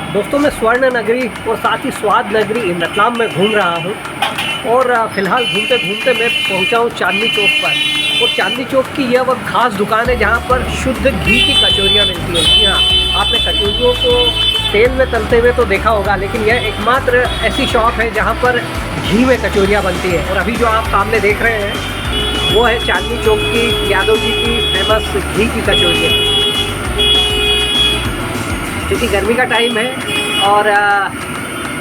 दोस्तों मैं स्वर्ण नगरी और साथ ही स्वाद नगरी इन रतलाम में घूम रहा हूँ और फ़िलहाल घूमते घूमते मैं पहुँचा हूँ चांदनी चौक पर। और चांदनी चौक की यह वह खास दुकान है जहाँ पर शुद्ध घी की कचौरियाँ मिलती हैं। जी हाँ, आपने कचौरियों को तेल में तलते हुए तो देखा होगा, लेकिन यह एकमात्र ऐसी शॉप है जहाँ पर घी में कचौरियाँ बनती है। और अभी जो आप सामने देख रहे हैं वो है चांदनी चौक की यादव जी की फेमस घी की कचौरियाँ। क्योंकि गर्मी का टाइम है और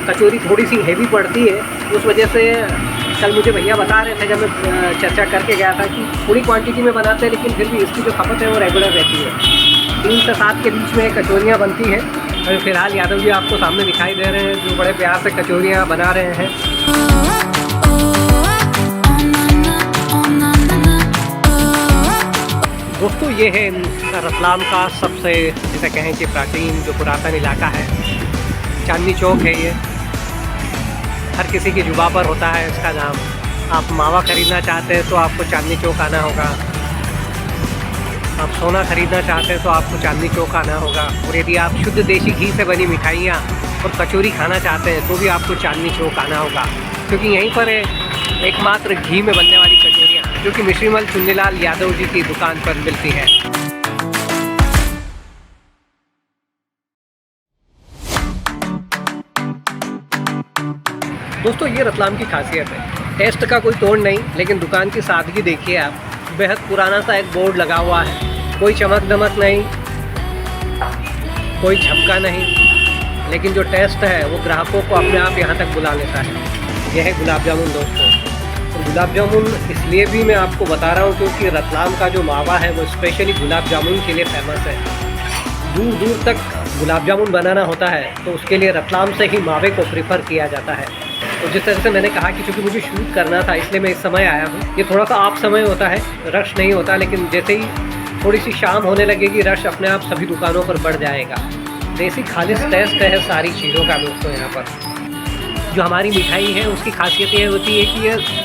कचौरी थोड़ी सी हेवी पड़ती है, उस वजह से कल मुझे भैया बता रहे थे जब मैं चर्चा करके गया था कि थोड़ी क्वांटिटी में बनाते हैं, लेकिन फिर भी इसकी जो खपत है वो रेगुलर रहती है। 3 से 7 के बीच में कचौरियाँ बनती हैं। और फिलहाल यादव जी आपको सामने दिखाई दे रहे हैं जो बड़े प्यार से कचौरियाँ बना रहे हैं। दोस्तों ये है रतलाम का सबसे जिसे कहें कि प्राचीन जो पुरातन इलाका है, चांदनी चौक है ये। हर किसी की जुबां पर होता है इसका नाम। आप मावा ख़रीदना चाहते हैं तो आपको चांदनी चौक आना होगा, आप सोना ख़रीदना चाहते हैं तो आपको चांदनी चौक आना होगा। और यदि आप शुद्ध देसी घी से बनी मिठाइयाँ और कचौरी खाना चाहते हैं तो भी आपको चांदनी चौक आना होगा, क्योंकि यहीं पर एकमात्र घी में बनने वाली कचौरियाँ जो कि मिश्रीमल चुन्नीलाल यादव जी की दुकान पर मिलती है। दोस्तों ये रतलाम की खासियत है, टेस्ट का कोई तोड़ नहीं, लेकिन दुकान की सादगी देखिए आप। बेहद पुराना सा एक बोर्ड लगा हुआ है, कोई चमक दमक नहीं, कोई झपका नहीं, लेकिन जो टेस्ट है वो ग्राहकों को अपने आप यहाँ तक बुला लेता है। यह है गुलाब जामुन दोस्तों। और गुलाब जामुन इसलिए भी मैं आपको बता रहा हूँ क्योंकि रतलाम का जो मावा है वो स्पेशली गुलाब जामुन के लिए फेमस है। दूर दूर तक गुलाब जामुन बनाना होता है तो उसके लिए रतलाम से ही मावे को प्रेफर किया जाता है। तो जिस तरह से मैंने कहा कि चूँकि मुझे शूट करना था इसलिए मैं इस समय आया हूँ। ये थोड़ा सा ऑफ समय होता है, रश नहीं होता, लेकिन जैसे ही थोड़ी सी शाम होने लगेगी रश अपने आप सभी दुकानों पर बढ़ जाएगा। देसी खालिश टेस्ट है सारी चीज़ों का दोस्तों। यहाँ पर जो हमारी मिठाई है उसकी खासियत ये होती है कि ये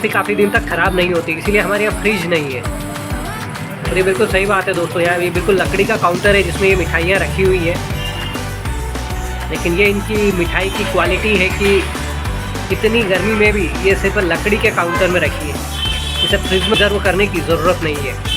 काफ़ी दिन तक ख़राब नहीं होती, इसीलिए हमारे यहाँ फ्रिज नहीं है। और ये बिल्कुल सही बात है दोस्तों, यहाँ ये बिल्कुल लकड़ी का काउंटर है जिसमें ये मिठाइयाँ रखी हुई है। लेकिन ये इनकी मिठाई की क्वालिटी है कि इतनी गर्मी में भी ये सिर्फ लकड़ी के काउंटर में रखी है, इसे फ्रिज में सर्व करने की ज़रूरत नहीं है।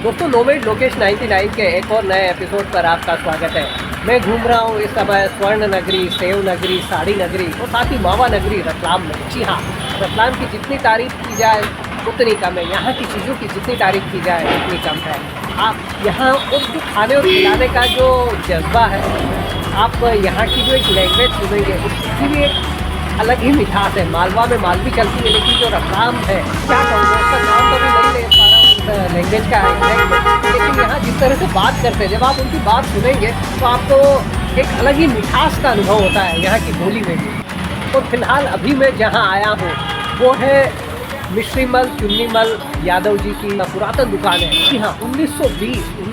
दोस्तों नोमेड लोकेश 99 के एक और नए एपिसोड पर आपका स्वागत है। मैं घूम रहा हूँ इस समय स्वर्ण नगरी, सेव नगरी, साड़ी नगरी और साथ ही मावा नगरी रतलाम में। जी हाँ, रतलाम की जितनी तारीफ़ की जाए उतनी कम है, यहाँ की चीज़ों की जितनी तारीफ़ की जाए उतनी कम है। आप यहाँ उनको खाने और खिलाने का जो जज्बा है, आप यहाँ की जो एक लैंग्वेज सुनेंगे उसकी भी एक अलग ही मिठास है। मालवा में मालवी चलती है, लेकिन जो रतलाम है क्या कहूँगा, उसका नाम कभी नहीं ले पा रहा हूँ लैंग्वेज का है, लेकिन यहाँ जिस तरह से बात करते हैं, जब आप उनकी बात सुनेंगे तो आपको एक अलग ही मिठास का अनुभव होता है यहाँ की बोली में भी। तो फिलहाल अभी मैं जहाँ आया हूँ वो है मिश्रीमल चुन्नीमल यादव जी की पुरातन दुकान है। जी हाँ, 1920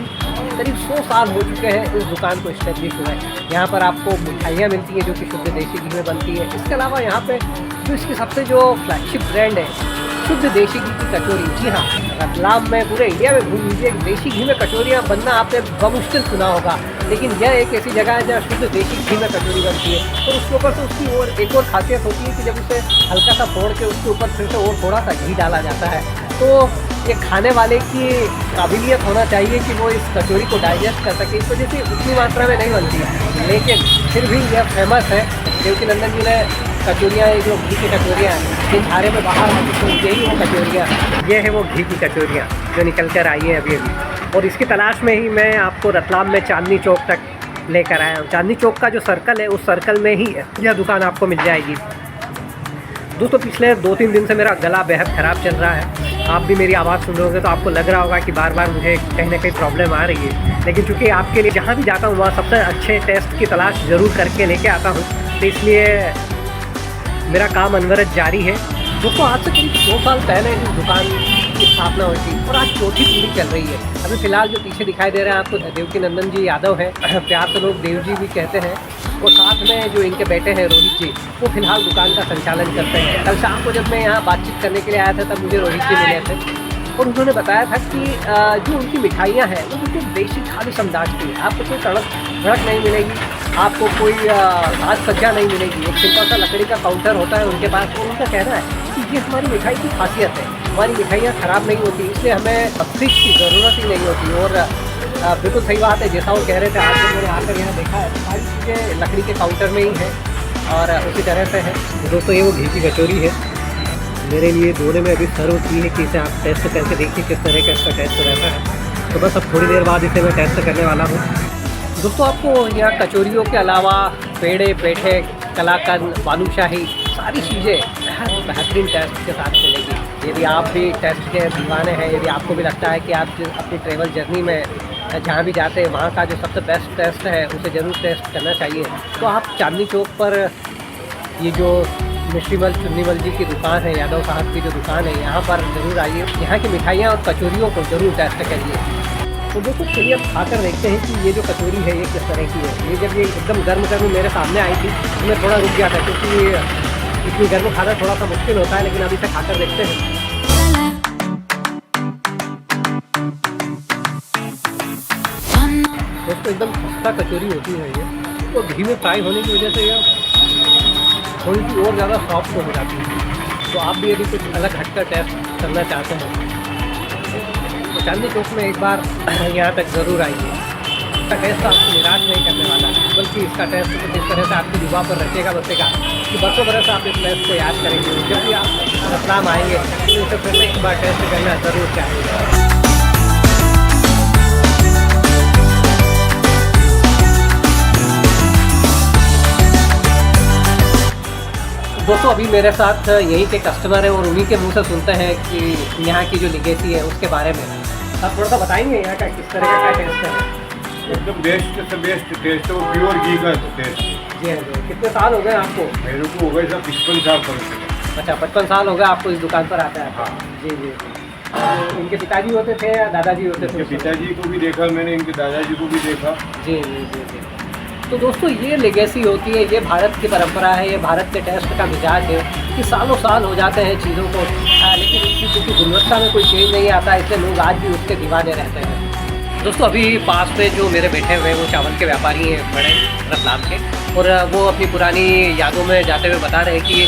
करीब 100 साल हो चुके हैं इस दुकान को इस्टेब्लिश हुए। यहाँ पर आपको मिठाइयाँ मिलती हैं जो कि शुद्ध देसी घी में बनती है। इसके अलावा यहाँ पे जो इसकी सबसे जो फ्लैगशिप ब्रांड है शुद्ध देसी घी की कचौरी। जी हाँ, रतलाम में पूरे इंडिया में घूम लीजिए, देसी घी में कचौरियाँ बनना आपने बमुश्किल सुना होगा, लेकिन यह एक ऐसी जगह है जहाँ शुद्ध देसी घी में कचौरी बनती है। तो उसके ऊपर से उसकी और एक और खासियत होती है कि जब उसे हल्का सा फोड़ के उसके ऊपर फिर से और थोड़ा सा घी डाला जाता है, तो ये खाने वाले की काबिलियत होना चाहिए कि वो इस कचौरी को डाइजेस्ट कर सके। इस वजह से उतनी मात्रा में नहीं बनती है, लेकिन फिर भी यह फेमस है। क्योंकि नंदन जी ने कचौरियाँ, जो घी की कचौरियाँ जिन धारे में बाहर आती तो यही वो कचौरियाँ, ये है वो घी की कचौरियाँ जो निकल कर आई हैं अभी। और इसकी तलाश में ही मैं आपको रतलाम में चांदनी चौक तक लेकर आया हूँ। चांदनी चौक का जो सर्कल है उस सर्कल में ही यह दुकान आपको मिल जाएगी। दोस्तों पिछले 2-3 दिन से मेरा गला बेहद ख़राब चल रहा है। आप भी मेरी आवाज़ सुन रहे होंगे तो आपको लग रहा होगा कि बार बार मुझे कहीं ना कहीं प्रॉब्लम आ रही है, लेकिन चूँकि आपके लिए जहाँ भी जाता हूँ वहाँ सबसे अच्छे टेस्ट की तलाश ज़रूर करके लेके आता हूँ, तो इसलिए मेरा काम अनवरत जारी है। दोस्तों आज से करीब 2 साल पहले इस दुकान की स्थापना हुई थी और आज चौथी पीढ़ी चल रही है। अभी फिलहाल जो पीछे दिखाई दे रहे हैं आपको देवकी नंदन जी यादव हैं, प्यार से लोग देव जी भी कहते हैं। और साथ में जो इनके बेटे हैं रोहित जी, वो फिलहाल दुकान का संचालन करते हैं। कल शाम को जब मैं यहाँ बातचीत करने के लिए आया था तब मुझे रोहित जी मिले थे और उन्होंने बताया था कि जो उनकी मिठाइयाँ हैं वो बिल्कुल देसी खालिश अंदाज की है। आपको कोई सड़क भड़क नहीं मिलेगी, आपको कोई साज सज्जा नहीं मिलेगी। एक सिंपल सा लकड़ी का काउंटर होता है उनके पास और उनका कहना है कि ये हमारी मिठाई की खासियत है। हमारी मिठाइयाँ ख़राब नहीं होती, इसलिए हमें फ्रिज की ज़रूरत ही नहीं होती। और बिल्कुल सही बात है, जैसा वो कह रहे थे आज जब मैंने आकर यहाँ देखा है सारी चीज़ें लकड़ी के काउंटर में ही हैं और उसी तरह से है। दोस्तों ये वो घी की कचौरी है, मेरे लिए दोनों में अभी सर्व की है कि इसे आप टेस्ट करके देखिए किस तरह का इसका टेस्ट रहता है। तो बस अब थोड़ी देर बाद इसे मैं टेस्ट करने वाला हूँ। दोस्तों आपको यहाँ कचौरियों के अलावा पेड़े, पेठे, कलाकंद, बालूशाही सारी चीज़ें बेहतरीन टेस्ट के साथ मिलेगी। यदि आप भी टेस्ट के दीवाने हैं, यदि आपको भी लगता है कि आप अपनी ट्रैवल जर्नी में जहाँ भी जाते हैं वहाँ का जो सबसे बेस्ट टेस्ट है उसे ज़रूर टेस्ट करना चाहिए, तो आप चांदनी चौक पर ये जो मिश्रीमल चुन्नीमल जी की दुकान है, यादव साहब की जो दुकान है, यहाँ पर ज़रूर आइए। यहाँ की मिठाइयाँ और कचौरियों को ज़रूर टेस्ट करिए। तो दोस्तों चलिए अब खाकर देखते हैं कि ये जो कचौरी है ये किस तरह की है। ये जब ये एकदम गर्म मेरे सामने आई थी तो मैं थोड़ा रुक गया था, क्योंकि इतनी गर्म खाना थोड़ा सा मुश्किल होता है। लेकिन अभी से खाकर देखते हैं। दोस्तों एकदम खस्ता कचौरी होती है ये, तो घी में फ्राई होने की वजह से यह थोड़ी सी और ज़्यादा सॉफ्ट हो जाती है। तो आप भी यदि कुछ अलग हटकर टेस्ट करना चाहते हैं तो चांदनी चौक में एक बार यहाँ तक ज़रूर आइए। इसका टेस्ट आपको निराश नहीं करने वाला, बल्कि इसका टेस्ट कुछ इस तरह से आपकी जुबान पर रचेगा बसेगा कि बरसों बरस आप इस टेस्ट को याद करेंगे। जब भी आप रतलाम आएंगे तो इसे फिर से एक बार टेस्ट करना ज़रूर चाहिए। दोस्तों अभी मेरे साथ यहीं के कस्टमर हैं और उन्हीं के मुंह से सुनते हैं कि यहाँ की जो लिगेसी है उसके बारे में। आप थोड़ा सा बताएंगे यहाँ का किस तरह का टेस्ट है? एकदम बेस्ट से बेस्ट टेस्ट है और प्योर घी का टेस्ट। जी हाँ जी। कितने साल हो गए आपको? मेरे को हो गए सब 55 साल पर। अच्छा 55 साल हो गए आपको इस दुकान पर आता है? हाँ जी जी। तो इनके पिताजी होते थे या दादाजी होते थे? इनके पिताजी को भी देखा मैंने, इनके दादाजी को भी देखा। जी जी जी जी। तो दोस्तों ये लेगेसी होती है, ये भारत की परंपरा है, ये भारत के टेस्ट का मिजाज है कि सालों साल हो जाते हैं चीज़ों को, लेकिन उसकी क्योंकि गुणवत्ता में कोई चेंज नहीं आता, इसलिए लोग आज भी उसके दीवाने रहते हैं। दोस्तों अभी पास में जो मेरे बैठे हुए हैं वो चावल के व्यापारी हैं बड़े रतलाम के, और वो अपनी पुरानी यादों में जाते हुए बता रहे हैं कि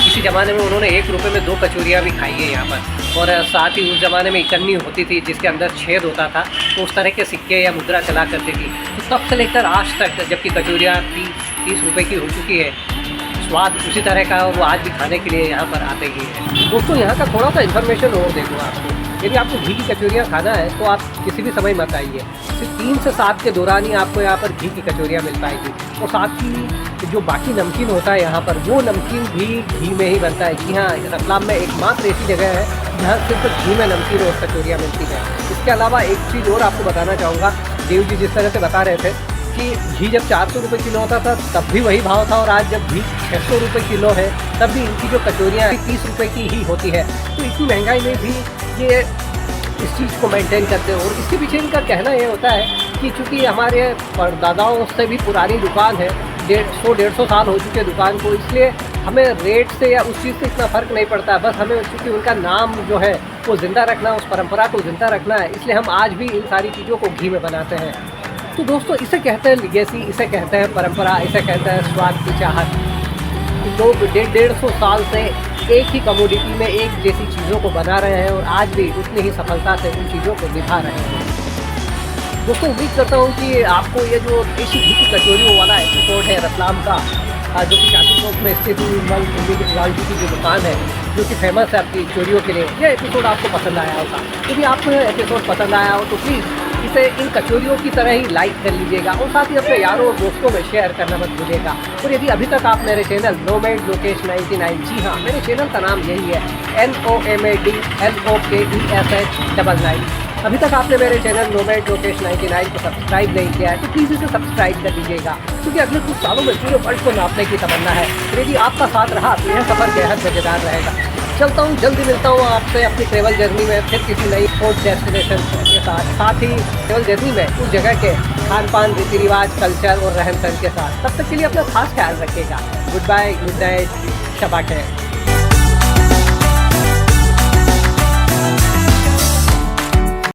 किसी ज़माने में उन्होंने 1 रुपये में 2 कचौरियाँ भी खाई है यहाँ पर। और साथ ही उस ज़माने में इकन्नी होती थी जिसके अंदर छेद होता था, तो उस तरह के सिक्के या मुद्रा चला करती थी। तो तब से लेकर आज तक जबकि कचौरियाँ 30 रुपये की हो चुकी है, स्वाद उसी तरह का और वो आज भी खाने के लिए यहाँ पर आते ही है। दोस्तों यहाँ का थोड़ा सा इन्फॉर्मेशन और देखो आपको, यदि आपको घी की कचौरियाँ खाना है तो आप किसी भी समय मत आइए, सिर्फ 3 से 7 के दौरान ही आपको यहाँ पर घी की कचौरियाँ मिल पाएगी। और साथ ही जो बाकी नमकीन होता है यहाँ पर, वो नमकीन भी घी में ही बनता है। जी हाँ, रतलाम में एकमात्र ऐसी जगह है जहाँ सिर्फ घी में नमकीन और कचौरियाँ मिलती है। इसके अलावा एक चीज़ और आपको बताना चाहूँगा, देव जी जिस तरह से बता रहे थे कि घी जब 400 रुपये किलो होता था तब भी वही भाव था, और आज जब घी 600 रुपये किलो है तब भी इनकी जो कचौरियाँ 30 रुपये की ही होती है। तो इतनी महंगाई में भी ये इस चीज़ को मेंटेन करते हैं। और इसके पीछे इनका कहना ये होता है कि चूँकि हमारे परदादाओं से भी पुरानी दुकान है, 150 साल हो चुके दुकान को, इसलिए हमें रेट से या उस चीज़ से इतना फ़र्क नहीं पड़ता। बस हमें चूँकि उनका नाम जो है वो ज़िंदा रखना, उस परंपरा को ज़िंदा रखना है, इसलिए हम आज भी इन सारी चीज़ों को घी में बनाते हैं। तो दोस्तों इसे कहते हैं लिगेसी, इसे कहते हैं परंपरा, इसे कहते हैं स्वाद की चाहत। लोग 150 साल से एक ही कमोडिटी में एक जैसी चीज़ों को बना रहे हैं और आज भी उतनी ही सफलता से उन चीज़ों को निभा रहे हैं। दोस्तों उम्मीद करता हूँ कि आपको ये जो देसी घी की कचौरियों वाला एपिसोड है रतलाम का, जो कि चांदनी चौक में स्थित मल लाल जी की जो दुकान है जो कि फेमस है आपकी चोरियों के लिए, यह एपिसोड आपको पसंद आया होगा। यदि आपको यह एपिसोड पसंद आया हो तो प्लीज़ इसे इन कचौरियों की तरह ही लाइक कर लीजिएगा और साथ ही अपने यारों और दोस्तों में शेयर करना मत भूलिएगा। और यदि अभी तक आप मेरे चैनल नोमैड लोकेश 99, जी हाँ मेरे चैनल का नाम यही है, NOMADLOKESH99, अभी तक आपने मेरे चैनल नोमैड लोकेश 99 को सब्सक्राइब नहीं किया है तो प्लीज़ इसे सब्सक्राइब कर दीजिएगा, क्योंकि अगले कुछ सालों में पूरे वर्ल्ड को नापने की तमन्ना है। यदि आपका साथ रहा तो यह सफ़र बेहद मज़ेदार रहेगा। चलता हूँ, जल्दी मिलता हूँ आपसे अपनी ट्रेवल जर्नी में फिर किसी नई फूड डेस्टिनेशन के साथ ही ट्रेवल जर्नी में उस जगह के खान पान, रीति रिवाज, कल्चर और रहन सहन के साथ। तब तक के लिए अपना खास ख्याल रखिएगा। Good bye, good night, Shaba खैर।